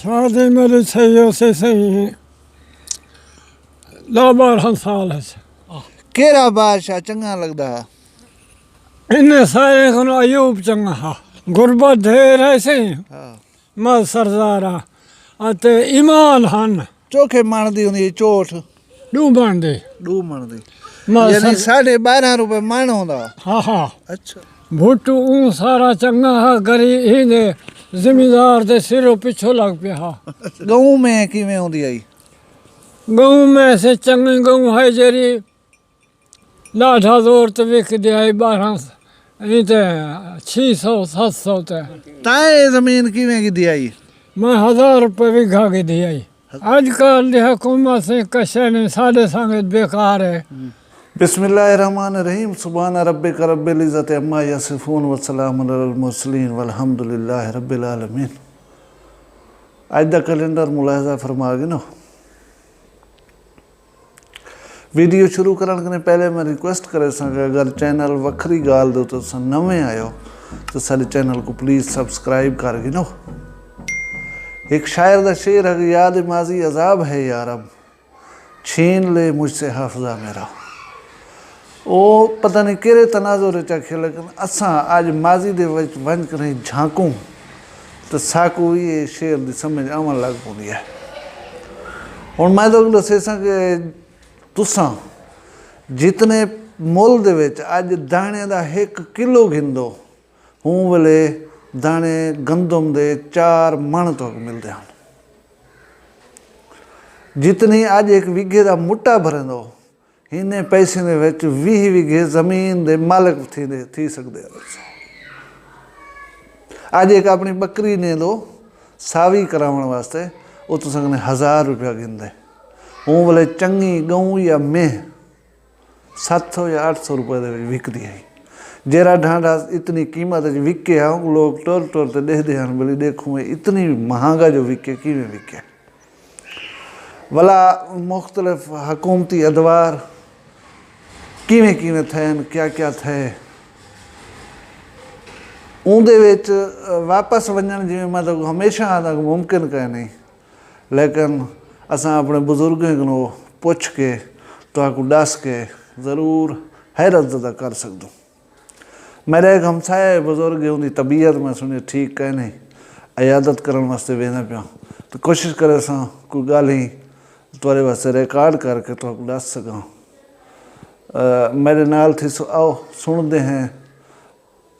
शादी मेरी सही से सही ला 12 साल है। केड़ा बादशाह चंगा लगदा है? इन्हें सारे को अयूब चंगा हा गुरबत ढेर है सही मत सरदारा अते ईमान हन चोखे मन दी हुंदी चोट डू बन दे डू मन दी मत यानी 12.5 रुपए मन होंदा। हाँ हाँ अच्छा भुट्टू ऊ सारा चंगा हा गरीब ही दे जिम्मेदार दे सिरों पिछो लग पे हा। गऊ में किवें होंदी आई? गऊ में से चंगी गऊ है जरी लाठा जोर तो विक दिया 12 इते 600-700 ते ताए जमीन किवें की दी आई? मैं 1000 रुपये बीघा की दी आई। आजकल हुकूमत से कशे ने साढ़े संगत बेकार है। बिस्मिल्लाहिर्रहमानिर्रहीम सुभान रब्बिक रब्बिल इज़्ज़ति अम्मा यसिफून व सलामुन अलल मुरसलीन वल्हम्दुलिल्लाहि रब्बिल आलमीन। आज दा कैलेंडर मुलाहजा फरमा गए ना। वीडियो शुरू करने के पहले मैं रिक्वेस्ट करे कि अगर चैनल वक्री गाल दो तो नवे आयो तो सारे चैनल को प्लीज़ सब्सक्राइब कर गिनो। एक शायर का शेर है, याद माजी अजाब है यार अब छीन ले मुझसे हाफजा मेरा। वो पता नहीं केरे तनाजुर चखे, लेकिन असा आज माजी दे वंज कर झांकूं तो साकू ये शेर की समझ आवन लग पी है। हुण मैं तो दसे कि तुसां जितने मुल दे विच अज दाणे दा 1 किलो गिंदो हूँ वेले दाणे गंदम दे 4 मन तक मिलते हैं। जितनी अज 1 विघे का मुट्टा भरंदो इन्हें पैसे दे विच 20 विघे जमीन दे मालिक थी सकते हैं। अज एक अपनी बकरी ने दो सावी करावन वास्ते वो तुसां कने 1000 रुपया गिंदे हूँ वाले चंगी गऊ या मेह 700 या 800 रुपये दे विकदी है। जेरा ढांडा इतनी कीमत विके आ लोग टोर टोर ते देखते हैं बोली देखूँ इतनी महंगा जो विके किवें विके। भला मुख्तलिफ हुकूमती अदवार किवें किवें थे क्या क्या थे उनदे विच वापस वजन जिवें मतलब हमेशा तक मुमकिन कह नहीं, लेकिन असां अपने बुजुर्गों को पुछ के तो आपको दस के ज़रूर हैरत ज़दा कर सकूँ। मेरा एक हमसाया बुजुर्ग है उनकी तबीयत मैं सुनी ठीक कह नहीं अयादत करने वास्ते वेंदा पिया तो कोशिश करे सा कोई गल ही तुरे वास्ते रिकॉर्ड करके तो आपको दस सकां। मेरे नाल थी आओ सुनते हैं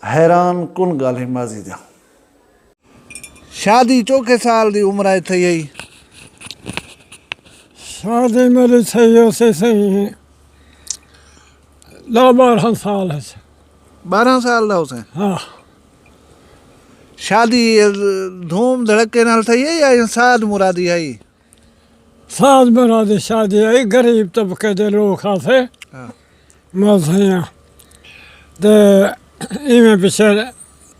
हैरान कुन गल ही माजी दा। शादी चौके साल की उम्र है थी यही? शादी मेरी सही से सही ला 12 साल है। 12 साल का उसे? हाँ शादी धूम धड़के नाल थी या साद मुरादी आई? साद मुरादी शादी आई गरीब तबके दे लोग थे मसियाँ तो इवें पिछे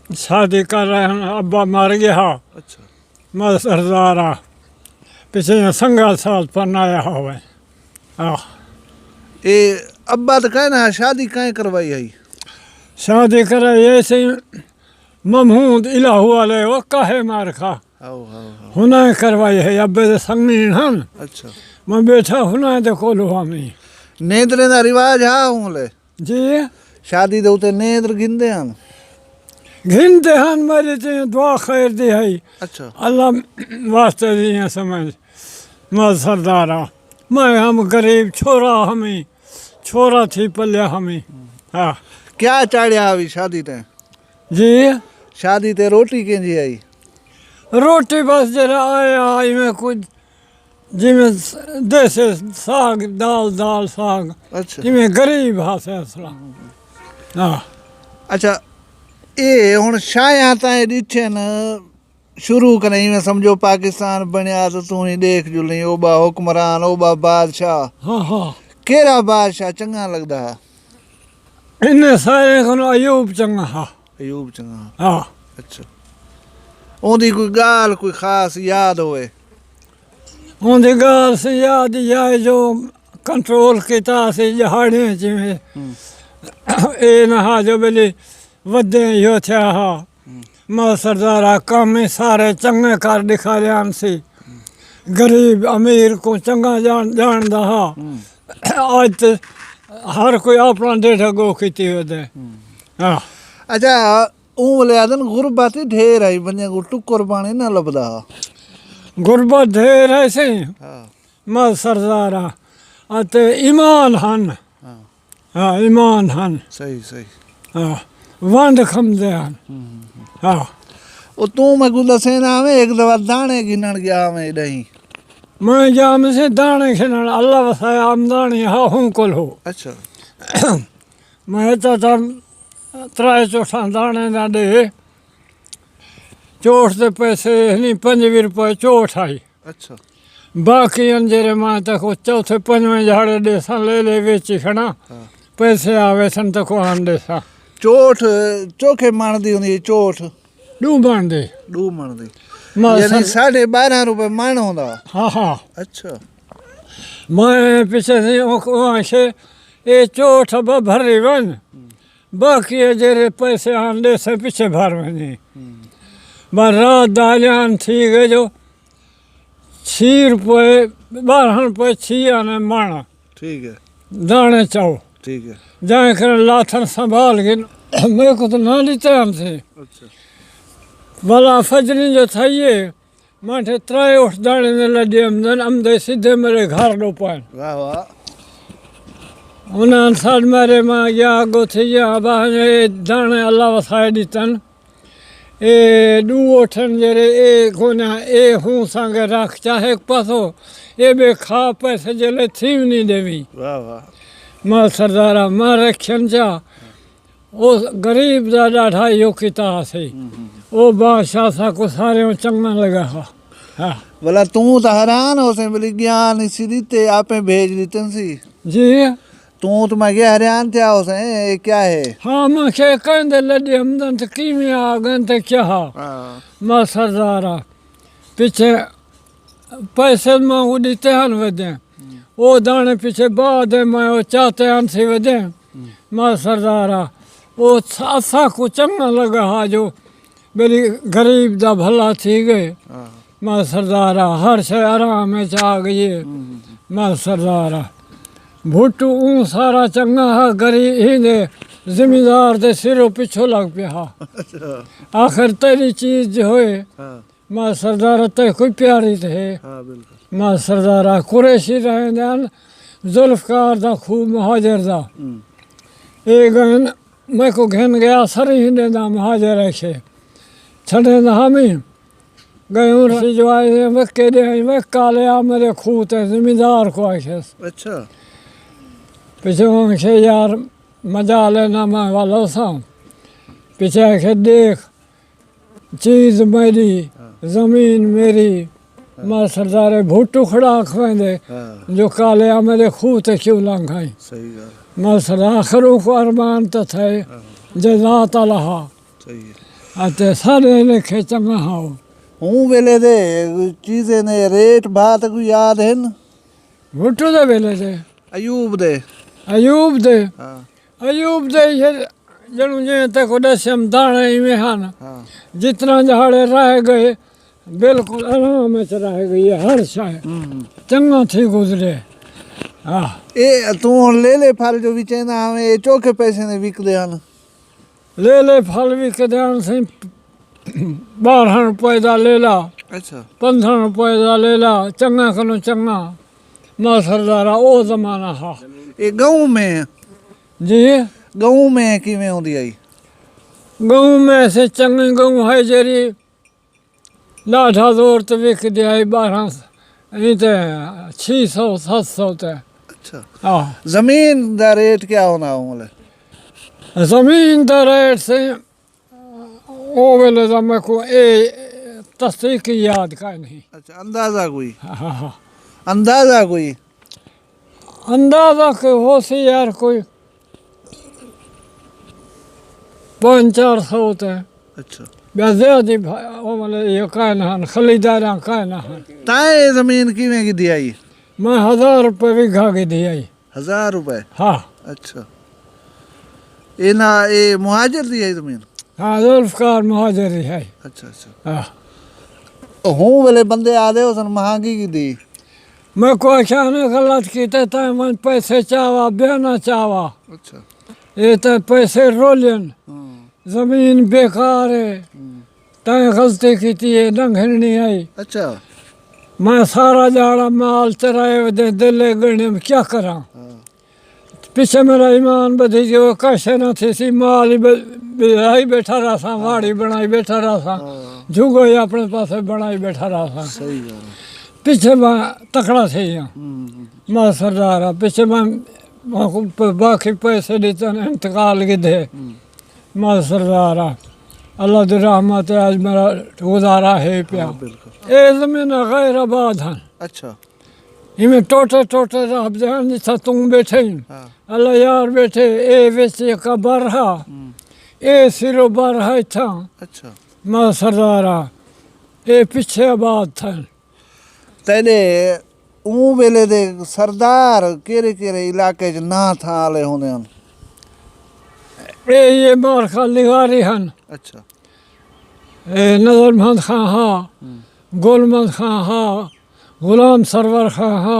शादी कर रहे हैं। अब्बा मर गया। अच्छा मत सरदारा पिछे संगा साल पढ़नाया हो ए अब्बा तो कहना शादी कहीं करवाई आई? शादी कराई ऐसे महमूद इलाहू वाले वो काहे मार खा हुना करवाई है अब्बे से संगीन हन। अच्छा मैं बैठा हुना देखो लोहा में नेदरे का रिवाज हा हूँ ले जी शादी दे उते नेदर गिनते हैं घिनते हन मेरी तो दुआ खैर दी है। अच्छा अल्लाह वास्ते दिए समझ मत सरदारा मैं हम गरीब छोरा हमें छोरा थी पलिया हमें। हाँ क्या चाड़िया अभी शादी ते? जी शादी ते रोटी केंजी आई? रोटी बस जरा आया में कुछ जिमें देसे साग दाल साग। अच्छा जिमें गरीब हाथ है असला। हाँ अच्छा ये हुण शायां ताईं ॾिठे न शुरू करें में समझो पाकिस्तान बनया तो तू ही देख जुली ओबा हुक्मरान ओबा बादशाह। हाँ हाँ केड़ा बादशाह चंगा लगदा है? इन्हें सारे को अयूब चंगा हा। अयूब चंगा? हाँ अच्छा ओंदी कोई गाल कोई खास याद होए? उनकी गाल से याद जाए जो कंट्रोल किता से जहाड़े जिमें ए नहा जो बेली वदे यो थिया हा मैं सरदारा काम ही सारे चंगे कर दिखा जान सी गरीब अमीर को चंगा जान दहा आज तो हर कोई अपना डेढ़ गो की वदे हाँ अच्छा ऊँ लियादन गुरबत ही ढेर आई बंदे को टुकर पानी ना लभदा गुरबत ढेर है सही हाँ मैं सरदारा अते ईमान हन हाँ हाँ ईमान हन सही सही हाँ वंड खमदे हन हाँ ਉਹ ਤੂੰ ਮੈਂ ਕੋ ਦੱਸੇ ਨਾ ਮੈਂ ਇੱਕ ਦਵਾ ਦਾਣੇ ਗਿਣਨ ਗਿਆ ਮੈਂ ਨਹੀਂ मैं जाम से दाने खिलन अल्लाह वसाया आमदानी हाँ हूँ कुल हो ਅੱਛਾ मैं चाचा त्राए चौथा दाने ना दे चोट दे पैसे नहीं 25 रुपए चोट आई ਅੱਛਾ बाकी अंजेरे मां तक वो चौथे पंजवें झाड़े देसा ले वेची खड़ा हाँ पैसे आवे सन तक आन देसा ਝੋਠ ਚੋਖੇ ਮਣ ਦੀ ਹੁੰਦੀ ਝੋਠ डू बन दे ਡੂ ਮਣ ਦੀ मैं ਯਾਨੀ सर 12.5 रुपए मण होंदा हाँ हाँ अच्छा मैं पीछे से वहाँ से ये चोट अब भरी बन बाकी जेरे पैसे आन दे से पीछे भर बने बस रात दालियान थी गए जो 6 रुपए 12 रुपए 6 आने माना ठीक है दाने चाहो ठीक है जाए कर लाथन संभाल के मेरे को तो ना लेते हमसे अच्छा वाला फजरी जो था ये माठे त्राए उठ दाने ने लगे हमदे सीधे मेरे घर लो पाए वाह वाह उन्हें साल मेरे माँ या गो थे या बाहर दाने अल्लाह वसाए दितन ए दू उठन जरे ए कोना ए हूँ संगे रख चाहे पासो ए बे खा पैसे जले थी नहीं देवी वाह वाह मां सरदारा मां रखन जा ओ गरीब दा डाढ़ा यो किता से ओ बादशाह सा को सारे चंगा लगा हाँ भला तू तो हैरान हो से बोली ज्ञान इसी दीते आपे भेज दितन सी जी तू तो मैं क्या हैरान थे हो से ये क्या है हाँ मैं के कहते लड़े हमदन तो कीमें आ गए तो क्या हाँ मां सरदारा पीछे पैसे मांगू देते हन वदे वो दाने पीछे बाद मैं वो चाहते हन से वदे मां सरदारा वो असा को चंगा लगा हा जो मेरी गरीब दा भला थी गए हाँ मां सरदारा हर शे आराम में आ गई मां सरदारा भुट्टू ऊँ सारा चंगा हा गरीब ही दे जिम्मेदार दे सिरों पिछो लग पिया हा अच्छा आखिर तेरी चीज जो होए हाँ मां सरदारा ते कोई प्यारी थे हाँ बिल्कुल मां सरदारा कुरैशी रहे दन जुल्फकार दा खूब महाजर दा एक गन मैं को घेन गया सर ही ने दा महाजर रखे छड़े दा हमें गए उनसे जो आए वे के दे वे काले आ मेरे खूत है जिम्मेदार को आके अच्छा पीछे उनसे यार मजा लेना मैं वाला सा पीछे आके देख चीज मेरी जमीन मेरी मां सरदारे भुट्टू खड़ा खवेंदे हाँ जो काले आ मेरे खूत क्यों लंघाई सही गल मां आखिरों को अरमान तो थे जजात अल्लाह सही है अते सारे लिखे चंगा हाओ हूँ वेले दे चीजें ने रेट बात को याद है न भुट्टू दे वेले दे अयूब दे अयूब दे हाँ अयूब दे ये जणू जे तक दसम दाने में हन हाँ जितना झाड़े रह गए बिल्कुल आराम में रह गई हर शाय चंगा थी गुजरे हाँ ए तू ले फल जो भी ना हमें ये चौके पैसे ने बिक दे हन ले फल भी के ध्यान से 12 रुपए दा ले ला अच्छा 15 रुपए दा ले ला चंगा कनो चंगा मां सरदारा ओ जमाना हा ये गाँव में जी गाँव में किवें होंदी आई गाँव में से चंगे गाँव है जरी लाठा जोर तो विक दिया 12 इते 600 700 ते अच्छा हाँ जमीन दा रेट क्या होना होले जमीन दा रेट से ओ वेले दा मैं को ए तस्दीक याद का नहीं अच्छा अंदाजा कोई हाँ हाँ अंदाजा कोई अंदाजा के हो से यार कोई 500-400 ते अच्छा ज्यादा वो मतलब ये कहना हन खरीदारा कहना हन ताए जमीन किवें की दी आई मैं 1000 रुपये बीघा की दी आई 1000 रुपए हाँ अच्छा ये ना ये मुहाजिर दी आई जमीन हाँ जुल्फकार महाजरी है। अच्छा अच्छा हाँ हूँ वेले बंदे आदे उसन महंगी की दी मैं कोई ने गलत किते तय मन पैसे चावा बेना चावा अच्छा ये तो पैसे रोलन जमीन बेकार है तय गलती की थी ये नंगन नहीं आई। अच्छा मैं सारा जाड़ा माल चराए दे दिले गणे में क्या करा पीछे मेरा ईमान बधी जो कैसे न थी सी माल ही बैठा रहा था वाड़ी बनाई बैठा रहा था जुगो ही अपने पास बनाई बैठा रहा था। सही गल पीछे मैं तकड़ा थे यहाँ मैं सरदार पीछे मैं बाकी पैसे देते इंतकाल के थे मैं सरदार अल्लाह की रहमत है आज मेरा गुजारा है पिया। बिल्कुल ये जमीन गैर आबाद हैं अच्छा इनमें टोटे टोटे रह जान जिथा तुम बैठे अल्लाह यार बैठे ए वेचे का बरहा ए सिरो बरहा था अच्छा मैं सरदारा ए पीछे आबाद था तेरे ऊ वेले दे सरदार केरे केरे इलाके च ना था आले होंदे हन ये मारखा लिगारी हन अच्छा नजरमंद खां हा गुलमंद खां हा गुलाम सरवर खां हा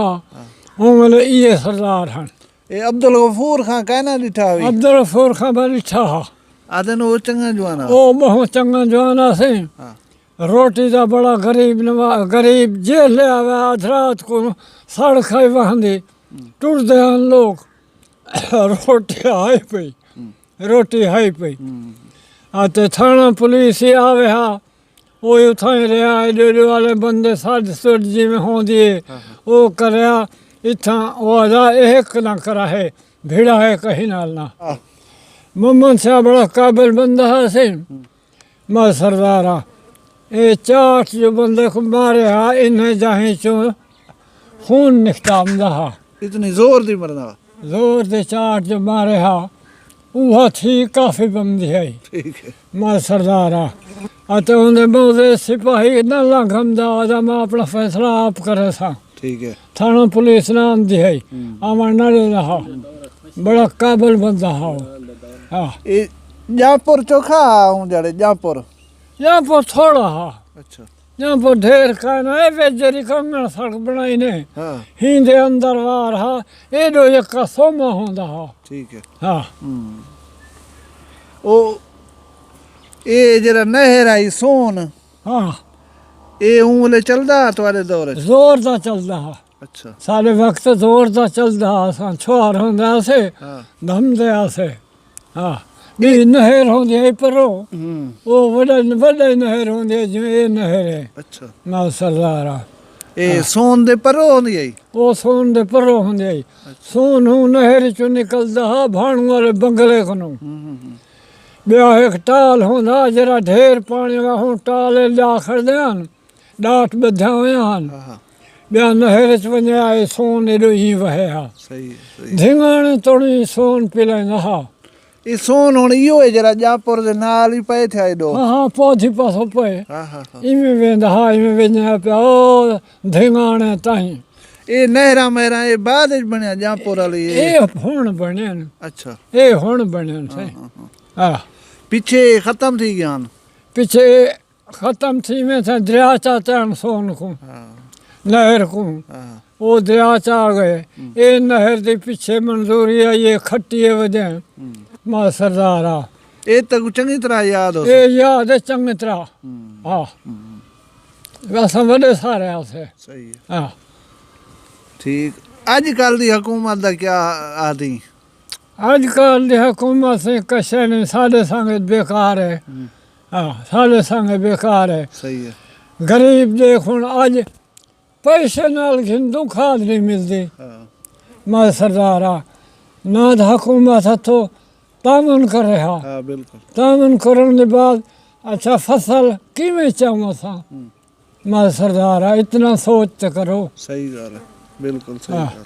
उमले ये सरदार हन ए अब्दुल गफूर खां कहना दिठा हुई अब्दुल गफूर खां बड़ी ठा आदे नो चंगा जवाना ओ बहुत चंगा जवाना से रोटी का बड़ा गरीब गरीब जेल ले आवे आध रात को सड़ खाई वहां टुरते हैं लोग रोटी हाई पई रोटी हाई पई आते थाना पुलिस ही आवे हा वो उठाई रहा एडे वाले बंदे साढ़े सुट जी में हों दिए वो करया इतना वो आजा एक ना करा है भिड़ा है कहीं नाल ना मोहम्मद शाह बड़ा काबिल बंदा है से मैं सरदारा ये चाट जो बंदे को मारे हा इन्हें जाही चो खून निकताम रहा इतनी जोर दी मरना जोर दे चाट जो मारे हा वह थी काफ़ी बंदी है ठीक है मैं सरदारा अते उन्हें मोदे सिपाही न लाघम दा आजा मैं अपना फैसला आप करे था ठीक है थाना पुलिस ना आंदी है आमा नड़े रहा बड़ा काबिल बंदा हा हाँ ए जापुर चोखा हूँ जड़े जापुर यहाँ पर थोड़ा हा अच्छा यहाँ पर ढेर कहना है वे जरी कंगन सड़क बनाई ने हाँ हिंदे अंदर वार हा एडो एक का सोमा होंदा हा ठीक है हाँ ओ ए जरा नहर आई सोन हाँ ए ऊले चलदा तुम्हारे दौर च जोर दा चलदा हा अच्छा सारे वक्त जोर दा चलदा हा असां छोर होंदा से हाँ धम दया से हाँ भी नहर होंदी है परो वो वडे नहर होंदी है जिवें ये नहर है अच्छा मैं सरदारा ए सोन दे परो होंदी आई वो सोन दे परो होंदी है सोन हूँ नहर चो निकलदा हा भाणू वाले बंगले कोनों ब्याह एक टाल होंदा जरा ढेर पानी का हूँ टाल लिया खड़दे हन डाट बध्या हुआ हन हाँ ब्याह नहर च वञे आए सोन एडो ही वहे हा सही सही धिंगाणे तोड़ी सोन पिलाईंदा हा ए सोन हुन इहो है जरा जापुर दे नाल ही पए थे एडो हाँ हाँ पौधी पासों पे हाँ हाँ हाँ इमें वेंदा हा इमें वञे पिया ओ धिंगाणे ताईं ए नहरा मेरा ए बाद च बनया जापुर वाली ये हुण बणियन अच्छा ये हुण बणियन से हाँ पीछे खत्म थी गया पीछे ख़त्म थी में थे दरिया चाहते हैं सोन को हाँ नहर को हाँ वो दरिया च आ गए ये नहर के पीछे मंजूरी है ये खट्टी वजह मां सरदारा ए तक चंगी तरह याद हो ये याद है चंगी तरह हाँ वैसे बड़े सारे आसे सही है हाँ ठीक आजकल दी हुकूमत दा क्या आदि आजकल की हुकूमत से कशे नहीं साढ़े संग बेकार है हाँ साढ़े संग बेकार है सही है गरीब देख हूँ अज पैसे नाल घिंदू खाद नहीं मिलती हाँ मैं सरदारा ना तो हुकूमत हथों तामन कर रहा हाँ बिल्कुल तामन करने के बाद अच्छा फसल किमें चाहूँ था मैं सरदारा इतना सोच तो करो सही गल है बिल्कुल सही हाँ। गल